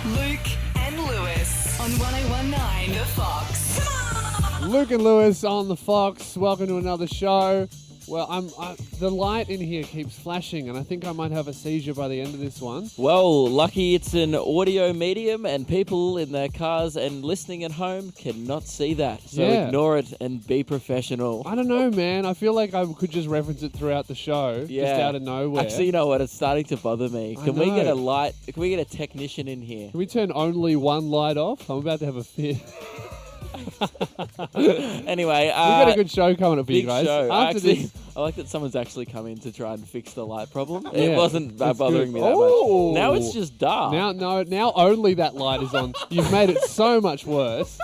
Luke and Lewis on 1019 The Fox. Come on! Luke and Lewis on the Fox. Welcome to another show. Well, the light in here keeps flashing, and I think I might have a seizure by the end of this one. Well, lucky it's an audio medium, and people in their cars and listening at home cannot see that. So ignore it and be professional. I don't know, man. I feel like I could just reference it throughout the show, just out of nowhere. Actually, you know what? It's starting to bother me. Can we get a light? Can we get a technician in here? Can we turn only one light off? I'm about to have a fit. Anyway, we've got a good show coming up for you big guys. show. After this, I like that someone's actually come in to try and fix the light problem. Yeah, It wasn't bothering good. me that much. Now it's just dark. Now only that light is on. You've made it so much worse.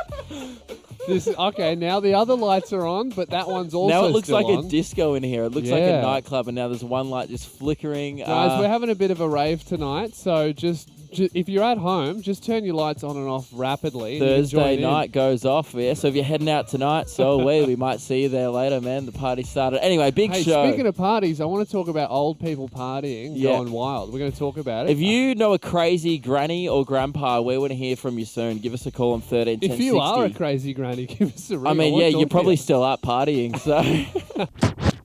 Now the other lights are on, but that one's also now it looks still like on. a disco in here. It looks like a nightclub, and now there's one light just flickering. Guys, we're having a bit of a rave tonight, so just if you're at home, just turn your lights on and off rapidly. Thursday night goes off, so if you're heading out tonight, we might see you there later, man. The party started. Anyway, big show. Speaking of parties, I want to talk about old people partying, going wild. We're going to talk about it. If you know a crazy granny or grandpa, we want to hear from you soon. Give us a call on 13 10 If you are a crazy granny, give us a ring. I mean, you're probably still up partying, so. I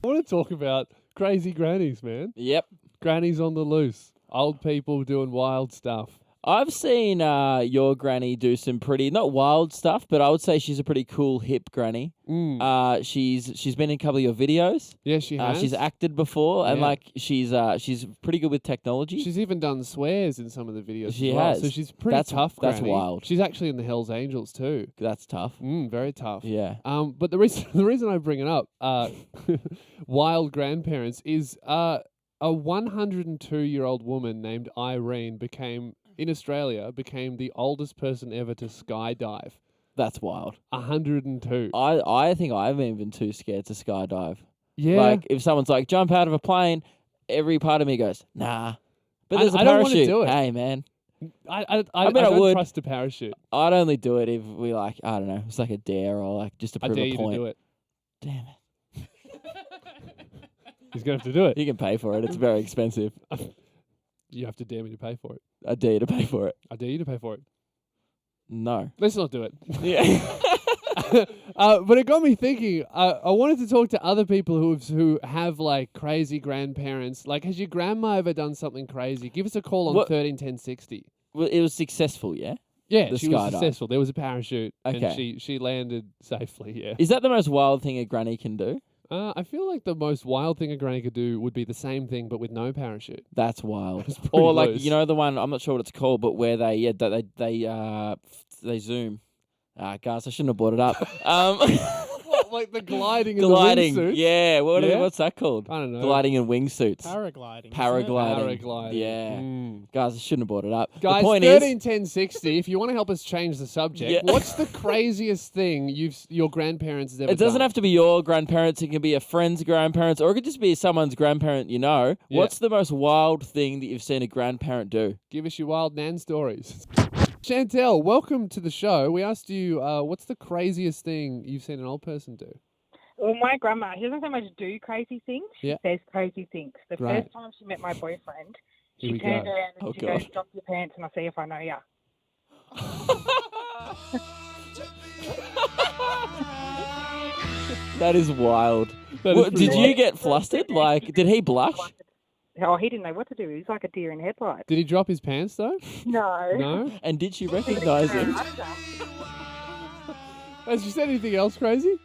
want to talk about crazy grannies, man. Yep. Grannies on the loose. Old people doing wild stuff. I've seen your granny do some pretty, not wild stuff, but I would say she's a pretty cool, hip granny. She's been in a couple of your videos. Yeah, she has. She's acted before, and she's pretty good with technology. She's even done swears in some of the videos. She as well. has. So she's pretty tough. That's granny. wild. She's actually in the Hells Angels too. That's tough. Very tough. Yeah. But the reason I bring it up, wild grandparents, is a 102-year-old woman named Irene in Australia became the oldest person ever to skydive. That's wild. 102. I think I'm even too scared to skydive. Yeah. Like, if someone's like, jump out of a plane, every part of me goes, nah. But there's a I parachute. don't want to do it. Hey, man. I don't trust a parachute. I'd only do it if we, I don't know, it's like a dare or just to prove a point. I dare you to do it. Damn it. He's going to have to do it. You can pay for it. It's very expensive. You have to dare me to pay for it. I dare you to pay for it. I dare you to pay for it. No. Let's not do it. Yeah. But it got me thinking. I wanted to talk to other people who have like crazy grandparents. Like, has your grandma ever done something crazy? Give us a call on 13 10 60. Well, it was successful, yeah? Yeah, she was successful. There was a parachute, okay. And she landed safely, yeah. Is that the most wild thing a granny can do? I feel like the most wild thing a granny could do would be the same thing, but with no parachute. That's wild. Or like, you know the one, I'm not sure what it's called, but where they zoom. Guys, I shouldn't have brought it up. What, like the gliding in the wingsuits? Yeah. What's that called? I don't know. Gliding in wingsuits. Paragliding. Yeah. Guys, I shouldn't have brought it up. Guys, the point 13 10 60, if you want to help us change the subject, Yeah. what's the craziest thing your grandparents has ever done? It doesn't have to be your grandparents. It can be a friend's grandparents, or it could just be someone's grandparent you know. Yeah. What's the most wild thing that you've seen a grandparent do? Give us your wild nan stories. Chantel, welcome to the show. We asked you, what's the craziest thing you've seen an old person do? Well, my grandma, she doesn't so much do crazy things. She says crazy things. The first time she met my boyfriend, she turned around and she goes, drop your pants and I'll see if I know ya. That is wild. Did you get flustered? Like, did he blush? Oh, he didn't know what to do. He was like a deer in headlights. Did he drop his pants, though? No. No? And did she recognise him? Has she said anything else crazy?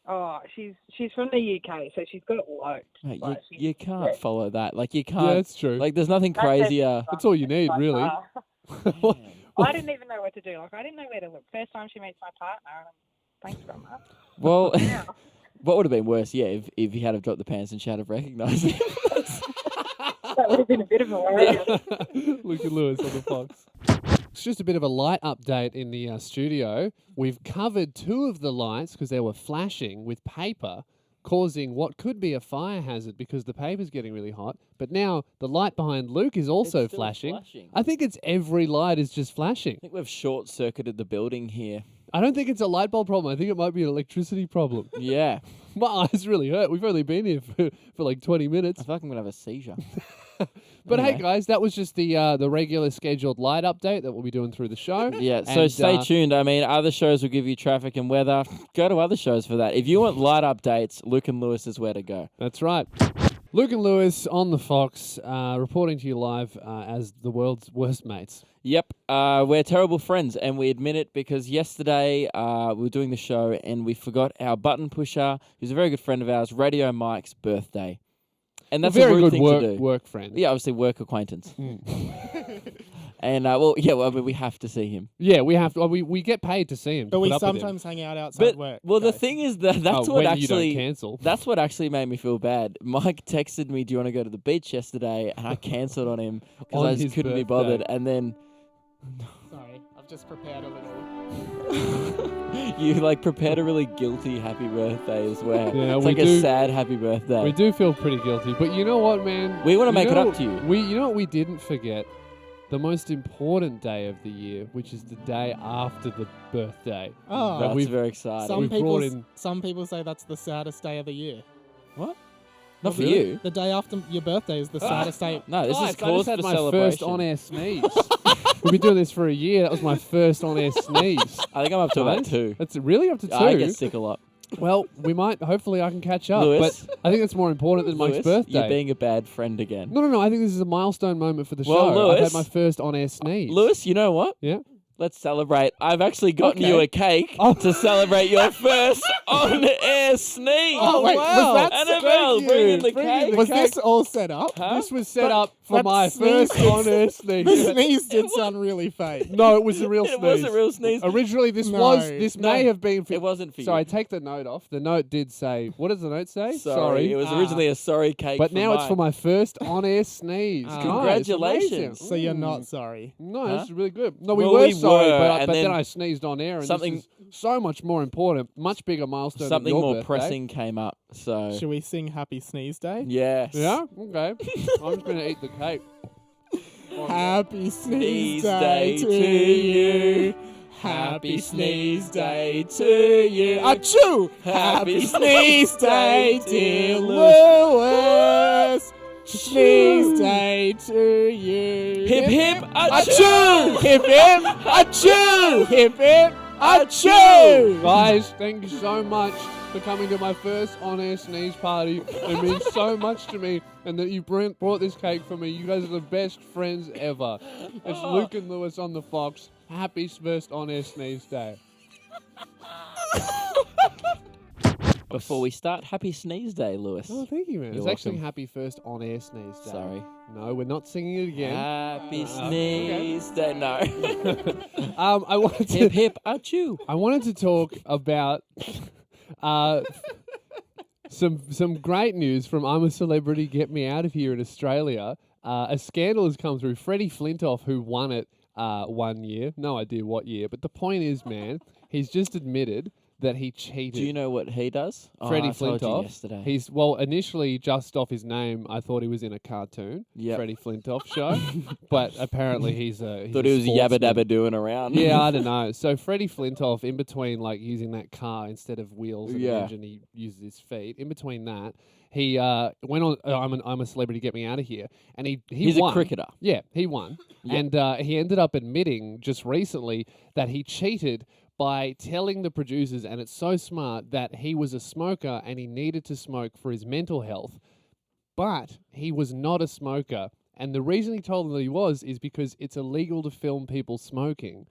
Oh, she's from the UK, so she's got loads. Mate, you can't follow that. Like, you can't. Yeah, that's true. Like, there's nothing crazier. That's all you need, really. I didn't even know what to do. Like, I didn't know where to look. First time she meets my partner, thanks, Grandma. Well, what would have been worse, if he had have dropped the pants and she had have recognised him? That would have been a bit of a worry. Luke and Lewis on the Fox. It's just a bit of a light update in the studio. We've covered 2 of the lights because they were flashing with paper, causing what could be a fire hazard because the paper's getting really hot. But now the light behind Luke is also flashing. I think it's every light is just flashing. I think we've short-circuited the building here. I don't think it's a light bulb problem. I think it might be an electricity problem. Yeah. My eyes really hurt. We've only been here for like 20 minutes. I feel like I'm going to have a seizure. But hey, Okay. guys, that was just the regular scheduled light update that we'll be doing through the show. Yeah, so And, stay tuned. I mean, other shows will give you traffic and weather. Go to other shows for that. If you want light updates, Luke and Lewis is where to go. That's right. Luke and Lewis on the Fox, reporting to you live as the world's worst mates. Yep, we're terrible friends, and we admit it because yesterday we were doing the show and we forgot our button pusher, who's a very good friend of ours, Radio Mike's birthday. And that's a very rude good thing to do. work friend. Yeah, obviously work acquaintance. And, we have to see him. Yeah, we have to. Well, we get paid to see him. But to we put up with him. sometimes hang out outside work. Well, the guys. thing is that's what when actually you don't cancel. That's what actually made me feel bad. Mike texted me, "Do you want to go to the beach yesterday?" And I cancelled on him because On I just his couldn't be birthday. bothered. And then Sorry, I've just prepared a little. you prepared a really guilty happy birthday as well. Yeah, it's we like do. a sad happy birthday. We do feel pretty guilty, but you know what, man? We wanna make it know- up to you. You know what we didn't forget? The most important day of the year, which is the day after the birthday. Oh, That's we've- very exciting. some we've brought people in- some people say that's the saddest day of the year. What? Not for Really? you. The day after your birthday is the saddest day. No, this Guys, is I cause just had for my celebration. first on-air sneeze. We've been doing this for a year. That was my first on-air sneeze. I think I'm up to about Guys, 2. That's really up to 2. I get sick a lot. Well, we might. Hopefully, I can catch up. Lewis? But I think that's more important than Mike's Lewis, birthday. you're being a bad friend again. No. I think this is a milestone moment for the Well, show. I've Lewis- had my first on-air sneeze. Lewis, you know what? Yeah. Let's celebrate. I've actually gotten Okay. you a cake Oh. to celebrate your first on-air sneeze. Oh, wait, wow. was that Annabelle, bring in the Bring in cake. the was cake. this all set up? Huh? This was set But up for that my sneeze first did- on-air The sneeze. sneeze did sound really fake. No, it was a real sneeze. It was a real sneeze. Originally, this No. may have been for. It wasn't for Sorry, you. take the note off. The note did say. What does the note say? Sorry. It was originally a sorry cake. But for now it's for Mike. my first on-air sneeze. Ah. Guys, Congratulations. amazing. So you're Mm. not sorry. No, Huh? this is really good. No, we Well, were we sorry, were, but and then then I sneezed on air, and something- this is so much more important, much bigger milestone. Something than your more birthday. pressing came up. So Should we sing Happy Sneeze Day? yes. Yeah. Okay. I'm just gonna eat the cake. Happy Sneeze Sneeze Day Day to to you. Happy Sneeze Day to you. Achoo! Happy Sneeze Day, dear Lewis. Sneeze Day to you. Hip hip Achoo! Hip hip! Achoo! Hip hip! Achoo! Guys, thank you so much for coming to my first on-air sneeze party. It means so much to me, and that you brought this cake for me. You guys are the best friends ever. It's Luke and Lewis on the Fox. Happy first on-air sneeze day. Before we start, happy sneeze day, Lewis. Oh, thank you, man. You're It's actually welcome. happy first on-air sneeze day. Sorry. No, we're not singing it again. Happy okay. sneeze day. No. I wanted to. Hip hip achoo. I wanted to talk about some great news from I'm a Celebrity, Get Me Out of Here in Australia. A scandal has come through. Freddie Flintoff, who won it 1 year, no idea what year, but the point is, man, he's just admitted that he cheated. Do you know what he does? Freddie I told you Flintoff. yesterday. He's initially just off his name, I thought he was in a cartoon, Yep. Freddie Flintoff show, but apparently he's a. Thought he was yabba dabba doing around. Yeah, I don't know. So Freddie Flintoff, in between like using that car instead of wheels and Yeah. engine, he uses his feet. In between that, he went on. I'm a Celebrity, Get Me Out of Here, and he's a won. cricketer. Yeah, he won, Yep. and he ended up admitting just recently that he cheated by telling the producers, and it's so smart, that he was a smoker and he needed to smoke for his mental health, but he was not a smoker. And the reason he told them that he was is because it's illegal to film people smoking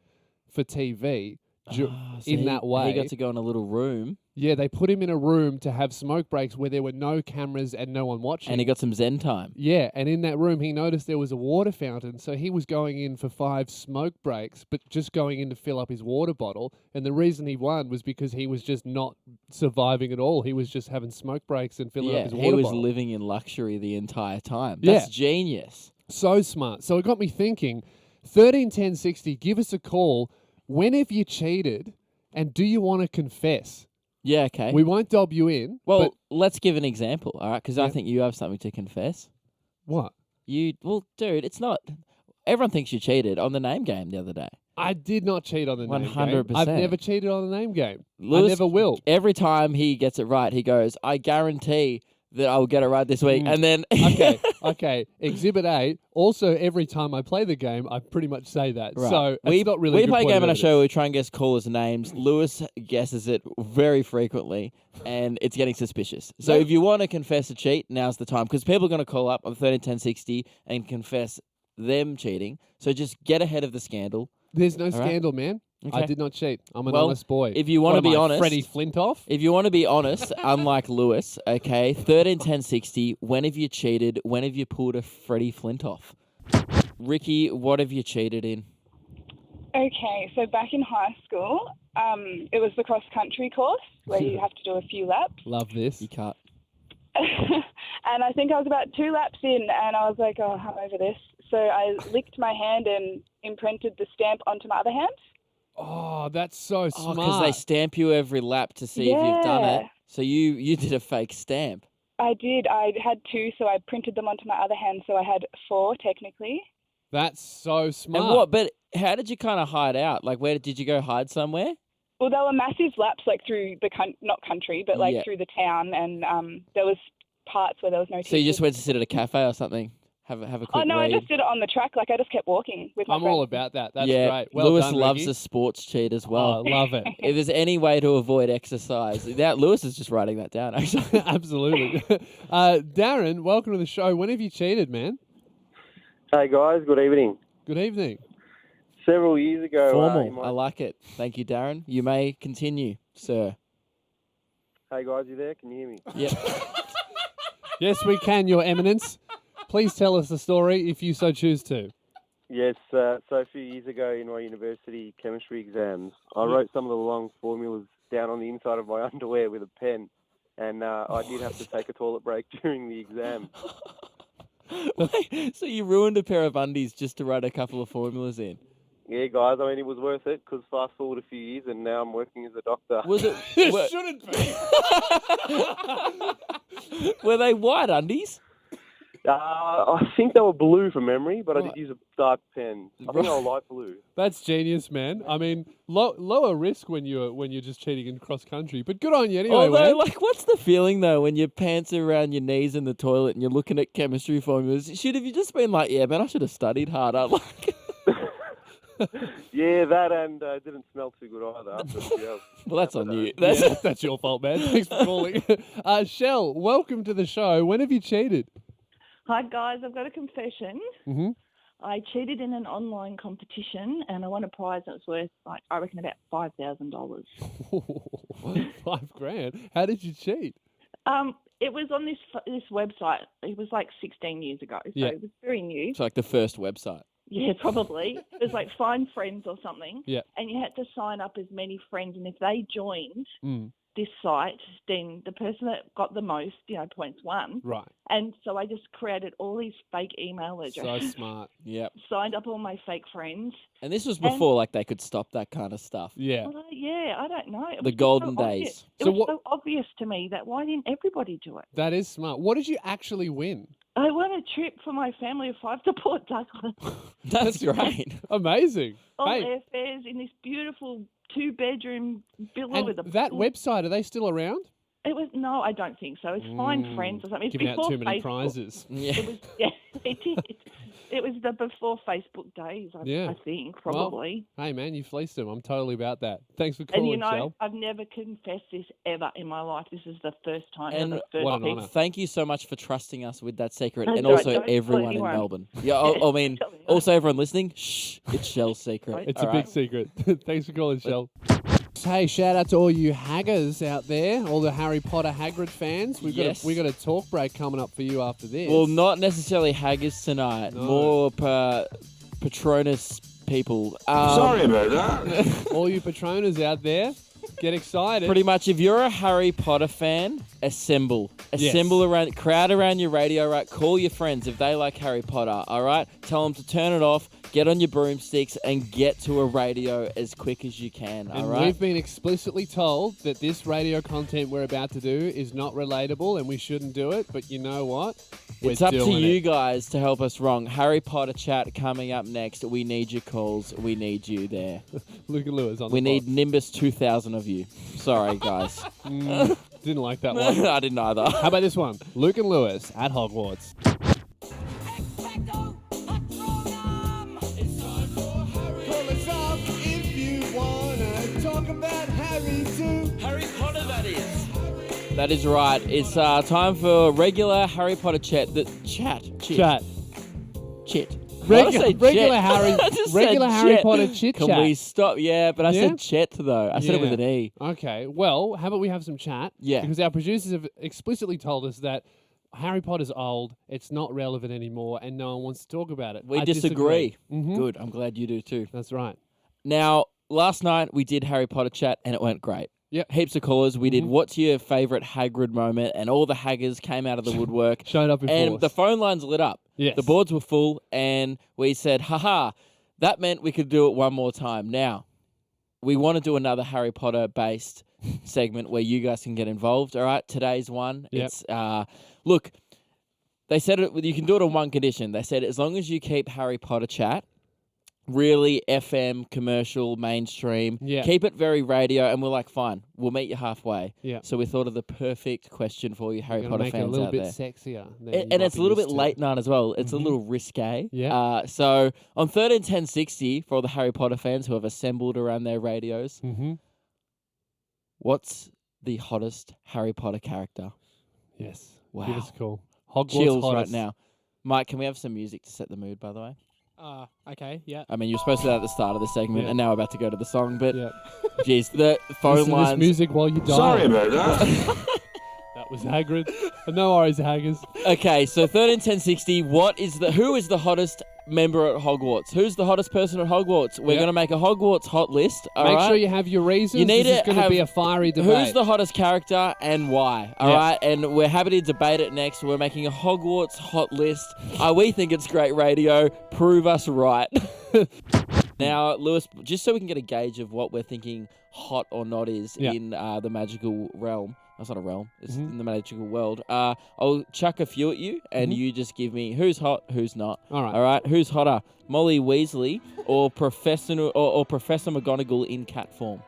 for TV So in that way. He got to go in a little room Yeah, they put him in a room to have smoke breaks where there were no cameras and no one watching. and he got some Zen time. Yeah, and in that room, he noticed there was a water fountain, so he was going in for 5 smoke breaks, but just going in to fill up his water bottle. And the reason he won was because he was just not surviving at all. He was just having smoke breaks and filling up Yeah, his he water was bottle. living in luxury the entire time. Yeah. That's genius. So smart. So it got me thinking, 131060, give us a call. When have you cheated, and do you want to confess? Yeah, okay. We won't dob you in. well, but let's give an example, all right? Because I Yeah. think you have something to confess. what? Dude, it's not. Everyone thinks you cheated on the name game the other day. I did not cheat on the name game. 100%. I've never cheated on the name game. I Lewis, never will. Every time he gets it right, he goes, I guarantee that I will get it right this week. And then Okay. Exhibit A. Also, every time I play the game, I pretty much say that. Right. So we it's not really. We play a game on our show where we try and guess callers' names. Lewis guesses it very frequently, and it's getting suspicious. So if you want to confess a cheat, now's the time, because people are going to call up on 131060 and confess them cheating. So just get ahead of the scandal. There's no scandal, man. Okay. I did not cheat. I'm an honest boy. If you want to be honest, Freddie Flintoff. If you want to be honest, unlike Lewis, okay, 131060, when have you cheated? When have you pulled a Freddie Flintoff? Ricky, what have you cheated in? Okay, so back in high school, it was the cross-country course where you have to do a few laps. Love this. You can't. And I think I was about 2 laps in, and I was like, oh, I'm over this. So I licked my hand and imprinted the stamp onto my other hand. Oh, that's so smart. Because they stamp you every lap to see if you've done it. So you did a fake stamp. I did. I had 2, so I printed them onto my other hand, so I had 4 technically. That's so smart. And what? But how did you kind of hide out? Like, where did you go hide somewhere? Well, there were massive laps, like through the not country, but like through the town, and there was parts where there was no teachers. So you just went to sit at a cafe or something? Have a quick Oh, no, read. I just did it on the track. Like, I just kept walking with my I'm friends. all about that. That's great. Well Lewis done, loves Ricky. a sports cheat as well. Oh, I love it. If there's any way to avoid exercise, Lewis is just writing that down, actually. Absolutely. Darren, welcome to the show. When have you cheated, man? Hey guys, good evening. Good evening. Several years ago... Formal. I like it. Thank you, Darren. You may continue, sir. Hey guys, you there? Can you hear me? Yep. Yes, we can, Your Eminence. Please tell us the story if you so choose to. Yes, so a few years ago in my university chemistry exams, I wrote some of the long formulas down on the inside of my underwear with a pen, and I did have to take a toilet break during the exam. Wait, so you ruined a pair of undies just to write a couple of formulas in? Yeah, guys, I mean, it was worth it, because fast forward a few years, and now I'm working as a doctor. Was it? It shouldn't be. Were they white undies? I think they were blue from memory, but I did use a dark pen. I think they were light blue. That's genius, man. I mean, lower risk when you're just cheating in cross country, but good on you anyway. Although, man. like, what's the feeling though when your pants are around your knees in the toilet and you're looking at chemistry formulas? Have you just been like, yeah, man, I should have studied harder? Like, Yeah, that and didn't smell too good either. But, yeah, well, that's on you. That's your fault, man. Thanks for calling. Shell, welcome to the show. When have you cheated? Hi guys, I've got a confession. Mm-hmm. I cheated in an online competition and I won a prize that was worth, like, I reckon about $5,000. $5,000. How did you cheat? It was on this website. It was like 16 years ago, so it was very new. It's like the first website. Yeah, probably. It was like Find Friends or something. Yeah. And you had to sign up as many friends, and if they joined this site, then the person that got the most, points won. Right. And so I just created all these fake email addresses. So smart. Yep. Signed up all my fake friends. And this was before, like, they could stop that kind of stuff. Yeah. Well, I don't know. It The was just golden so obvious. days. It was so obvious to me that why didn't everybody do it? That is smart. What did you actually win? I won a trip for my family of 5 to Port Douglas. That's great. Amazing. All Hey, airfares in this beautiful 2-bedroom villa and with a that pool. website, are they still around? It was no, I don't think so. It's Find Friends or something. It's Giving out before too many Facebook. prizes. Yeah. It was, it did. It was the before Facebook days, I think, probably. Well, hey, man, you fleeced them. I'm totally about that. Thanks for And calling, Shell. I've never confessed this ever in my life. This is the first time. And ever. First what an time. honour. Thank you so much for trusting us with that secret, That's and all right, also don't tell everyone in anyone. Melbourne. Yeah, I mean, Tell anyone. also everyone listening, shh, it's Shell's secret. It's all a right? big secret. Thanks for calling, Shell. Hey, shout out to all you Haggers out there, all the Harry Potter Hagrid fans. We got a talk break coming up for you after this. Well, not necessarily Haggis tonight, No. more Patronus people. Sorry about that. all you Patroners out there, get excited. Pretty much, if you're a Harry Potter fan, assemble. Yes. Assemble around, crowd around your radio, right? Call your friends if they like Harry Potter, all right? Tell them to turn it off, get on your broomsticks, and get to a radio as quick as you can, all And right? we've been explicitly told that this radio content we're about to do is not relatable and we shouldn't do it, but you know what? It's up to doing you it. guys to help us wrong. Harry Potter chat coming up next. We need your calls. We need you there. Luke and Lewis on We the need box. Nimbus 2000 of you. Sorry, guys. Didn't like that one. I didn't either. How about this one? Luke and Lewis at Hogwarts. Harry Potter, that is. That is right. It's time for regular Harry Potter chat. Chat. Regular Harry Potter chit chat. Can we stop? Yeah, but I said chat though. I said it with an E. Okay. Well, how about we have some chat? Yeah. Because our producers have explicitly told us that Harry Potter's old, it's not relevant anymore, and no one wants to talk about it. We disagree. Good. I'm glad you do too. That's right. Now, last night we did Harry Potter chat and it went great. Yep. Heaps of callers. We did what's your favourite Hagrid moment, and all the Haggers came out of the woodwork. Showed up in and force. The phone lines lit up. Yes. The boards were full, and we said, haha, that meant we could do it one more time. Now, we want to do another Harry Potter-based segment where you guys can get involved. All right, today's one. Yep. It's, look, they said you can do it on one condition. They said as long as you keep Harry Potter chat really FM, commercial, mainstream. Yeah. Keep it very radio, and we're like, fine, we'll meet you halfway. Yeah. So we thought of the perfect question for you, Harry Potter make fans it a little out bit there. sexier. And it's a little bit late night as well. It's a little risque. Yeah. So on 131060, for all the Harry Potter fans who have assembled around their radios, what's the hottest Harry Potter character? Yes. Wow. Give us a call. Hogwarts Chills hottest. right now. Mike, can we have some music to set the mood, by the way? Okay, yeah. I mean, you're supposed to do that at the start of the segment, and now we're about to go to the song, but geez, the phone Listen to lines. this music while you die. Sorry about that. That was Hagrid. No worries, Haggers. Okay, so 131060, who is the hottest member at Hogwarts? Who's the hottest person at Hogwarts? We're going to make a Hogwarts hot list. Make sure you have your reasons. You need this is to going to have be a fiery debate. Who's the hottest character and why? All right, and we're happy to debate it next. We're making a Hogwarts hot list. We think it's great radio. Prove us right. Now, Lewis, just so we can get a gauge of what we're thinking hot or not is in the magical realm. That's not a realm. It's in the magical world. I'll chuck a few at you, and you just give me who's hot, who's not. All right. All right. Who's hotter, Molly Weasley or Professor McGonagall in cat form?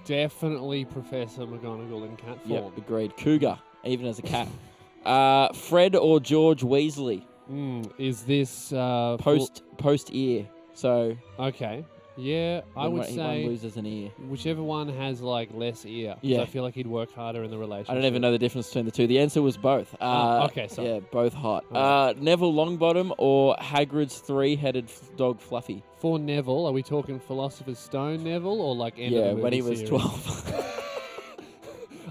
Definitely Professor McGonagall in cat form. Yep, agreed. Cougar, even as a cat. Fred or George Weasley? Is this post ear? So okay. Yeah, I would one say loses an ear. whichever one has like less ear. 'Cause Yeah. I feel like he'd work harder in the relationship. I don't even know the difference between the two. The answer was both. Okay, so yeah, both hot. Neville Longbottom or Hagrid's three-headed dog Fluffy? For Neville, are we talking Philosopher's Stone Neville or like end of Yeah, the when he movie was series? 12.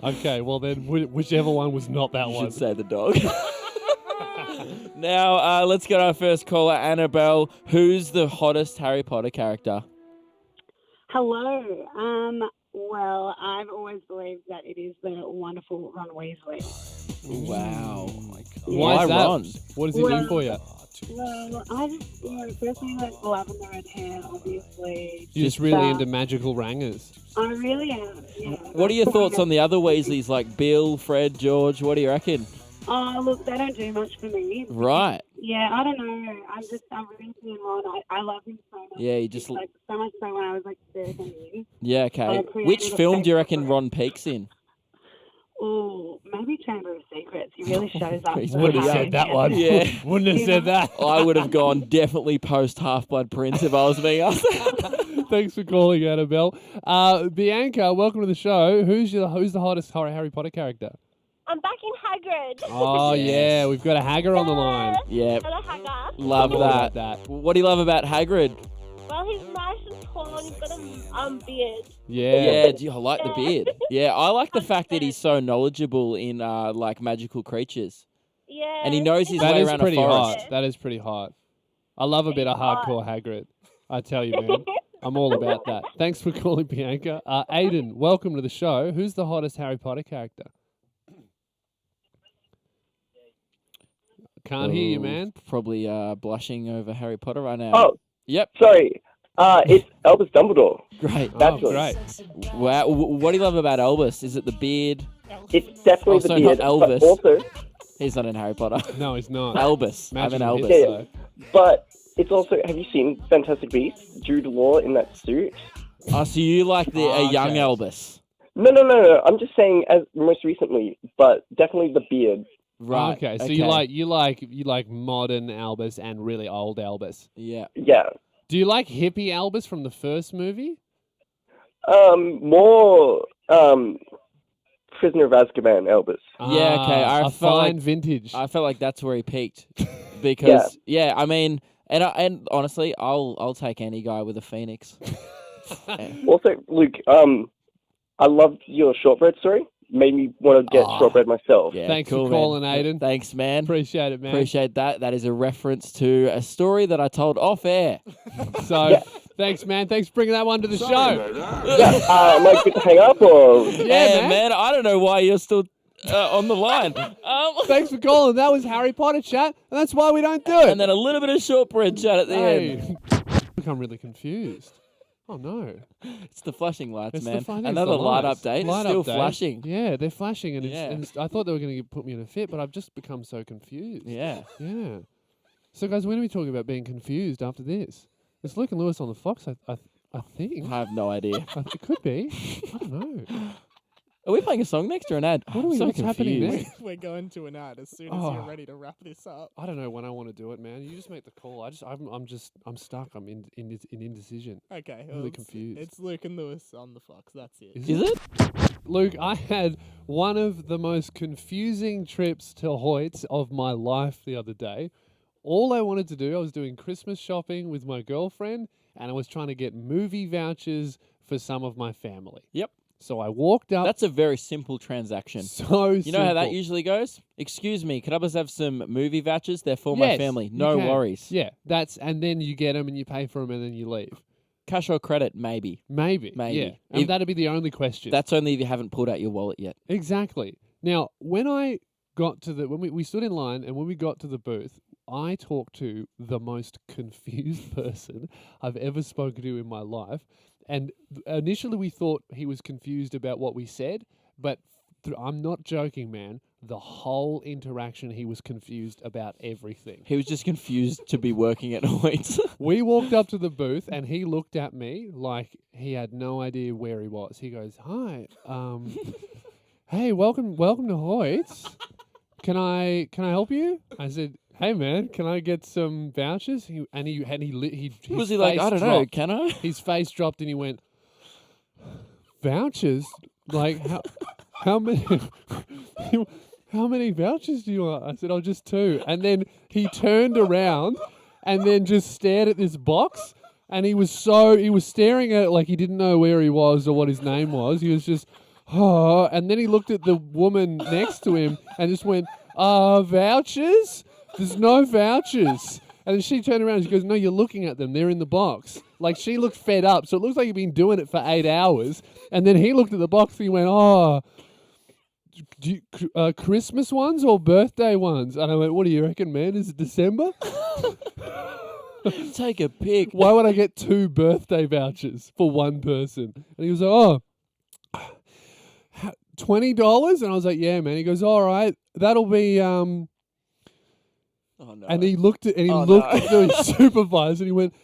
Okay, well then whichever one was not that You one. should say the dog. Now, let's get our first caller, Annabelle. Who's the hottest Harry Potter character? Hello. Well, I've always believed that it is the wonderful Ron Weasley. Wow. Why is that? Ron? What does he do for you? Well, I just, personally like lavender red hair, obviously. You're just really into magical rangers. I really am, yeah. What are your thoughts on the other Weasleys, like Bill, Fred, George? What do you reckon? Oh, look, they don't do much for me. Right. Yeah, I don't know. I'm really seeing Ron. I love him so much. Yeah, you just... Like, so much so when I was like 13. Yeah, okay. Which film do you reckon Ron peaks in? Oh, maybe Chamber of Secrets. He really shows up. Wouldn't have said that one. Yeah. Wouldn't have said that. I would have gone definitely post Half-Blood Prince if I was being asked. Thanks for calling, Annabelle. Bianca, welcome to the show. Who's the hottest Harry Potter character? I'm back in Hagrid. Oh, yeah. We've got a Hagger on the line. Yeah. Hello, Hagger. Love that. What do you love about Hagrid? Well, he's nice and tall and he's got a beard. Yeah. Yeah, I like the beard. Yeah, I like the fact that he's so knowledgeable in like magical creatures. Yeah. And he knows his That way is around pretty a forest. hot. That is pretty hot. I love a bit of hardcore Hagrid. I tell you, man. I'm all about that. Thanks for calling, Bianca. Aiden, welcome to the show. Who's the hottest Harry Potter character? Can't hear you, man. Probably blushing over Harry Potter right now. Oh, yep. Sorry. It's Albus Dumbledore. Great. Bachelor. Great. Wow. What do you love about Elvis? Is it the beard? It's definitely Also the beard. not Elvis. But also, He's not in Harry Potter. No, he's not. Elvis. I'm an Magical Elvis. hits, Yeah. though. but it's also. Have you seen Fantastic Beasts? Jude Law in that suit. Oh, so you like a young okay. Elvis? No. I'm just saying as most recently, but definitely the beard. Right. Okay, so you like modern Albus and really old Albus. Yeah. Yeah. Do you like hippie Albus from the first movie? More Prisoner of Azkaban Elvis. Yeah, okay. I a felt fine like vintage. I felt like that's where he peaked because I mean, and honestly, I'll take any guy with a phoenix. Also, Luke, I loved your shortbread story. Made me want to get shortbread myself. Yeah, Thanks cool, for calling, man. Aiden. Thanks, man. Appreciate it, man. Appreciate that. That is a reference to a story that I told off air. So, thanks, man. Thanks for bringing that one to the show. Am I good to hang up or? Yeah, man. I don't know why you're still on the line. Thanks for calling. That was Harry Potter chat, and that's why we don't do it. And then a little bit of shortbread chat at the end. I'm really confused. Oh, no. It's the flashing lights, It's man. the Another light update. Light Still update. flashing. Yeah, they're flashing, and, it's, I thought they were going to put me in a fit, but I've just become so confused. Yeah. Yeah. So, guys, when are we talking about being confused after this? It's Luke and Lewis on the Fox, I think. I have no idea. It could be. I don't know. Are we playing a song next or an ad? What's happening next? We're going to an ad as soon as you're ready to wrap this up. I don't know when I want to do it, man. You just make the call. I'm stuck. I'm in indecision. Okay. I'm really confused. It's Luke and Lewis on the Fox. That's it. Is it? Luke, I had one of the most confusing trips to Hoyt's of my life the other day. All I wanted to do, I was doing Christmas shopping with my girlfriend, and I was trying to get movie vouchers for some of my family. Yep. So I walked up. That's a very simple transaction. So You know how that usually goes? Excuse me, could I just have some movie vouchers? They're for my family. you No can. worries. Yeah, and then you get them and you pay for them and then you leave. Cash or credit, maybe. Maybe. Yeah. And that'd be the only question. That's only if you haven't pulled out your wallet yet. Exactly. Now, when I got to when we stood in line and when we got to the booth, I talked to the most confused person I've ever spoken to in my life. And initially we thought he was confused about what we said, but I'm not joking, man. The whole interaction, he was confused about everything. He was just confused to be working at Hoyt's. We walked up to the booth and he looked at me like he had no idea where he was. He goes, "Hi, hey, welcome to Hoyt's. Can I help you?" I said, "Hey man, can I get some vouchers?" He was he like, "I don't know, can I?" His face dropped and he went, "Vouchers? Like how many how many vouchers do you want?" I said, "Oh, just 2." And then he turned around and then just stared at this box, and he was staring at it like he didn't know where he was or what his name was. He was just and then he looked at the woman next to him and just went, "Vouchers? There's no vouchers." And then she turned around and she goes, "No, you're looking at them. They're in the box." Like, she looked fed up. So it looks like he'd been doing it for 8 hours. And then he looked at the box and he went, "Christmas ones or birthday ones?" And I went, "What do you reckon, man? Is it December?" Take a pic. Why would I get 2 birthday vouchers for one person? And he was like, $20? And I was like, "Yeah, man." He goes, "All right, that'll be Oh no. And he looked at the supervisor and he went,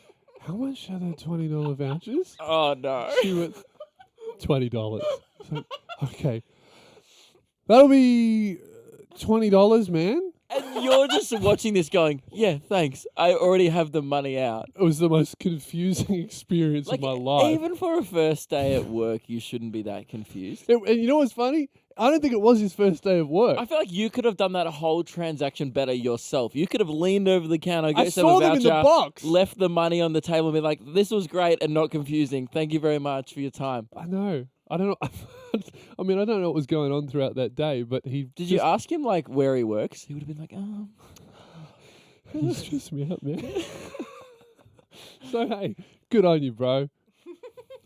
"How much are the $20 vouchers?" Oh no. She went, $20. So, okay. That'll be $20, man. And you're just watching this going, "Yeah, thanks. I already have the money out." It was the most confusing experience of my life. Even for a first day at work, you shouldn't be that confused. And you know what's funny? I don't think it was his first day of work. I feel like you could have done that whole transaction better yourself. You could have leaned over the counter, I saw them in the box. Left the money on the table and be like, "This was great and not confusing. Thank you very much for your time." I know. I don't know. I mean, I don't know what was going on throughout that day, but Did you ask him like where he works? He would have been like, He stressed me out, man. So, hey, good on you, bro.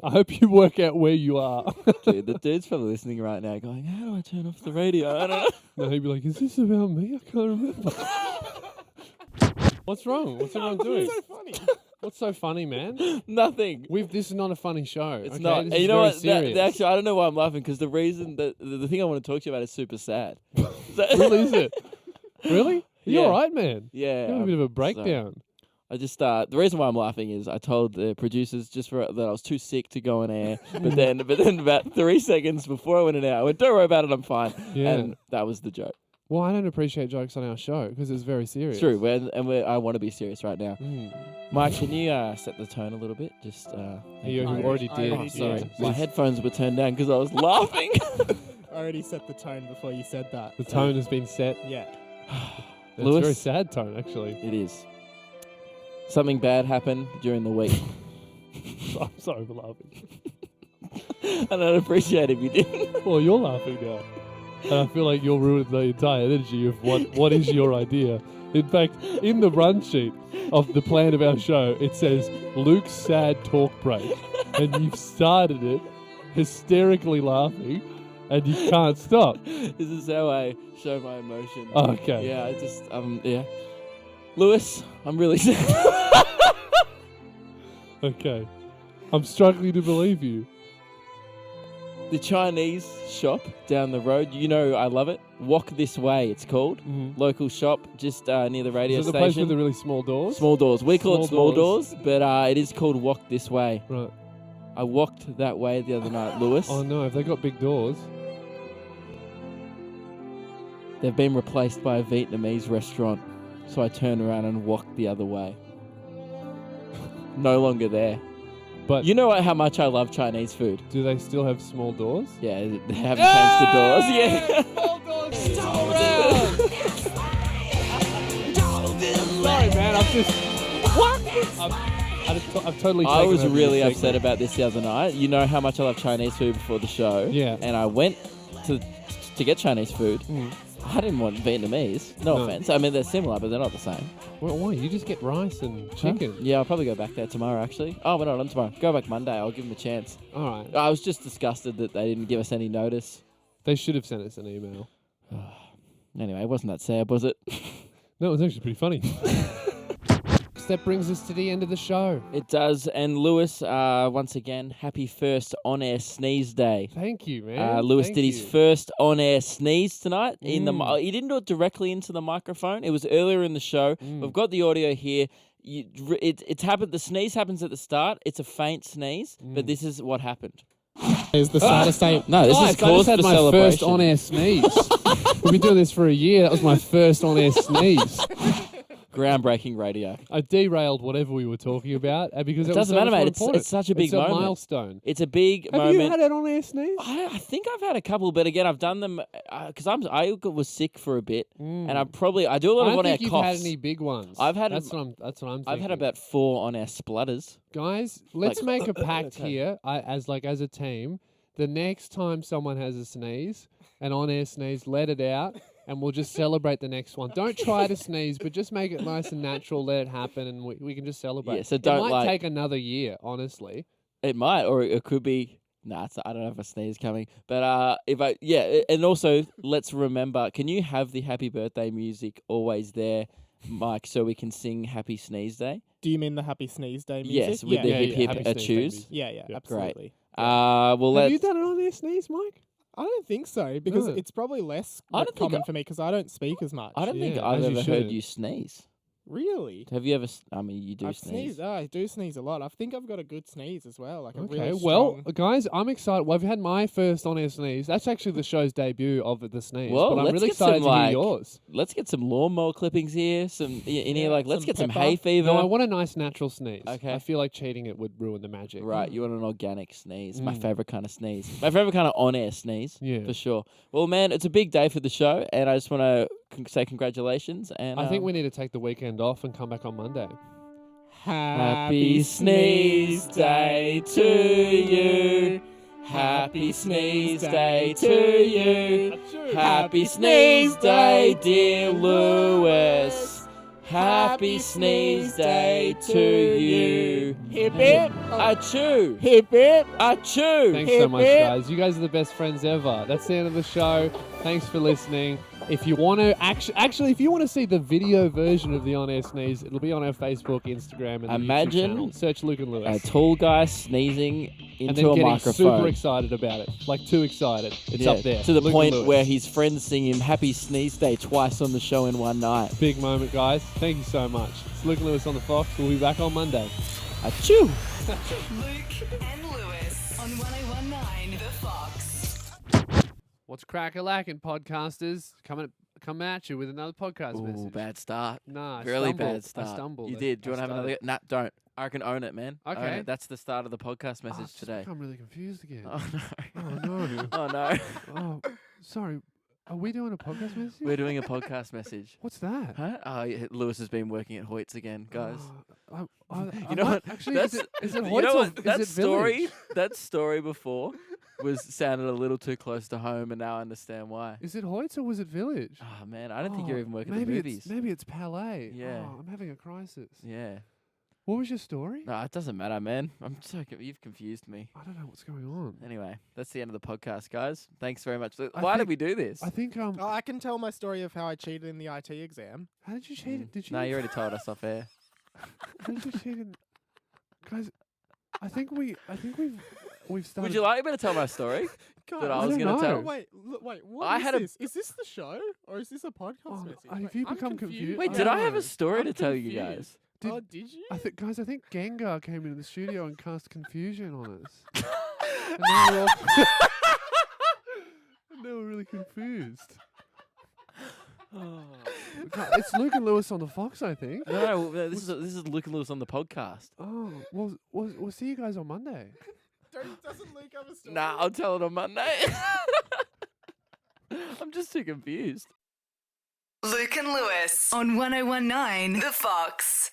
I hope you work out where you are. Dude, the dude's probably listening right now going, "How do I turn off the radio?" I don't know. No, he'd be like, "Is this about me? I can't remember." What's wrong? What's everyone doing? so funny. What's so funny, man? Nothing. This is not a funny show. It's okay? not. This And is you know very what? serious. Actually, I don't know why I'm laughing because the reason that the thing I want to talk to you about is super sad. Really, is it? Really? You're Yeah. all right, man. Yeah. You had a bit of a breakdown. I just the reason why I'm laughing is I told the producers that I was too sick to go on air, but then about 3 seconds before I went on air, I went, "Don't worry about it, I'm fine." Yeah. And that was the joke. Well, I don't appreciate jokes on our show because it's very serious. True, I want to be serious right now. Mike, can you set the tone a little bit? Just you already did. Oh, sorry, my headphones were turned down because I was laughing. I already set the tone before you said that. The tone has been set. Yeah. It's a very sad tone, actually. It is. Something bad happened during the week. I'm sorry for laughing. I don't appreciate it if you didn't. Well, you're laughing now. And I feel like you're ruining the entire energy of what is your idea. In fact, in the run sheet of the plan of our show, it says Luke's sad talk break. And you've started it hysterically laughing, and you can't stop. This is how I show my emotion. Oh, okay. Yeah, I just, yeah. Lewis, I'm really sad. Okay. I'm struggling to believe you. The Chinese shop down the road, you know I love it. Wok This Way, it's called. Local shop just near the radio Is it the station. place with the really small doors? Small doors. We call it small doors, but it is called Wok This Way. Right. I walked that way the other night, Lewis. Oh no, have they got big doors? They've been replaced by a Vietnamese restaurant, so I turned around and walked the other way. No longer there. But you know how much I love Chinese food. Do they still have small doors? Yeah, they haven't changed the doors. Yeah. Small doors still around. Sorry, man. I'm just. What? I've totally. I was taken really over upset about this the other night. You know how much I love Chinese food before the show. Yeah. And I went to get Chinese food. I didn't want Vietnamese. No offense. I mean, they're similar, but they're not the same. Well, why? You just get rice and chicken. Yeah, I'll probably go back there tomorrow, actually. Oh, we're not on tomorrow. Go back Monday. I'll give them a chance. All right. I was just disgusted that they didn't give us any notice. They should have sent us an email. Anyway, it wasn't that sad, was it? No, it was actually pretty funny. That brings us to the end of the show. It does. And Lewis, once again, happy first on-air sneeze day. Thank you, man. Lewis Thank did his you. first on-air sneeze tonight. He didn't do it directly into the microphone. It was earlier in the show. We've got the audio here. It's happened. The sneeze happens at the start. It's a faint sneeze, but this is what happened. Is the saddest day. No, this is cause I just had for my celebration. first on-air sneeze. We've been doing this for a year. That was my first on-air sneeze. Groundbreaking radio. I derailed whatever we were talking about because it doesn't was so matter, much more mate. important. It's such a big it's moment. a milestone. It's a big Have moment. you had an on-air sneeze? I think I've had a couple, but again, I've done them because I was sick for a bit, and I do a lot I of don't on-air think you've coughs. had any big ones. I've had that's what I'm thinking. I've had about 4 on-air splutters. Guys, let's Like- make a pact here as a team. The next time someone has a sneeze, an on-air sneeze, let it out, and we'll just celebrate the next one. Don't try to sneeze, but just make it nice and natural. Let it happen, and we can just celebrate. Yeah, so don't it might take another year, honestly. It might, or it could be. Nah, I don't know if a sneeze coming, but and also let's remember. Can you have the happy birthday music always there, Mike, so we can sing Happy Sneeze Day? Do you mean the Happy Sneeze Day music? Yes, with the hip Happy Sneeze Day choose. music. Yeah, absolutely. Great. Have you done an on-air sneeze, Mike? I don't think so, because No. it's probably less I don't think common for me because I don't speak as much. I don't think Yeah, I've as you ever heard shouldn't. you sneeze. Really? Have you ever? I mean, you do I've sneeze. sneezed. I do sneeze a lot. I think I've got a good sneeze as well. Like a Okay, really well, strong... guys, I'm excited. Well, I've had my first on-air sneeze. That's actually the show's debut of the sneeze. Well, but I'm let's really get excited some, to hear yours. Let's get some lawnmower clippings here. Some in here. Like, let's some get some pepper. hay fever. No, I want a nice natural sneeze. Okay. I feel like cheating it would ruin the magic. Right, you want an organic sneeze. My Mm. favorite kind of sneeze. My favorite kind of on-air sneeze. Yeah. For sure. Well, man, it's a big day for the show, and I just want to say congratulations. And I think we need to take the weekend off and come back on Monday. Happy Sneeze Day to you. Happy Sneeze Day to you. Happy Sneeze Day, dear Lewis. Happy Sneeze Day to you. Hip hip. Achoo. Hip hip. Achoo. Thanks so much, guys. You guys are the best friends ever. That's the end of the show. Thanks for listening. If you want to actually, if you want to see the video version of the on-air sneeze, it'll be on our Facebook, Instagram, and the YouTube channel. Search Luke and a Lewis. tall guy sneezing And into then a getting microphone. super excited about it. Like, too excited. It's up there. To the Luke and point Lewis. where his friends sing him Happy Sneeze Day twice on the show in one night. Big moment, guys. Thank you so much. It's Luke and Lewis on the Fox. We'll be back on Monday. Achoo! Luke and Lewis on 1019 The Fox. What's crack-a-lackin', podcasters? Come at you with another podcast Ooh, message. bad start. Nah, I really stumbled. bad start. I stumbled. You did. Do you want to have another? Nah, don't. I can own it, man. Own Okay. it. That's the start of the podcast message today. I'm really confused again. Oh no. Oh no. Oh no. Oh, sorry. Are we doing a podcast message? We're doing a podcast message. What's that? Huh? Oh, yeah, Lewis has been working at Hoyt's again, guys. You know what? Actually, That's, is it you Hoyts know or what? is That it story, Village? that story before sounded a little too close to home, and now I understand why. Is it Hoyts or was it Village? Oh man, I don't think you're even working at maybe the movies. Maybe it's Palais. Yeah. Oh, I'm having a crisis. Yeah. What was your story? No, it doesn't matter, man. You've confused me. I don't know what's going on. Anyway, that's the end of the podcast, guys. Thanks very much. I Why did think- we do this? I think Oh, I can tell my story of how I cheated in the IT exam. How did you cheat? Did you? No, you already told us off air. How did you cheat in? Guys, I think we've started. Would you like me to tell my story? God, that I was going to tell? Wait, what I is had a- this? Is this the show or is this a podcast message? have Wait, you I'm become confused? Wait, I did I don't have know. a story I'm to tell you confused. guys? Did you? I think Gengar came into the studio and cast confusion on us. And now we're all and now we're really confused. It's Luke and Lewis on the Fox, I think. No, this is Luke and Lewis on the podcast. Oh, well, we'll see you guys on Monday. Doesn't Luke have a story? Nah, I'll tell it on Monday. I'm just too confused. Luke and Lewis on 1019 The Fox.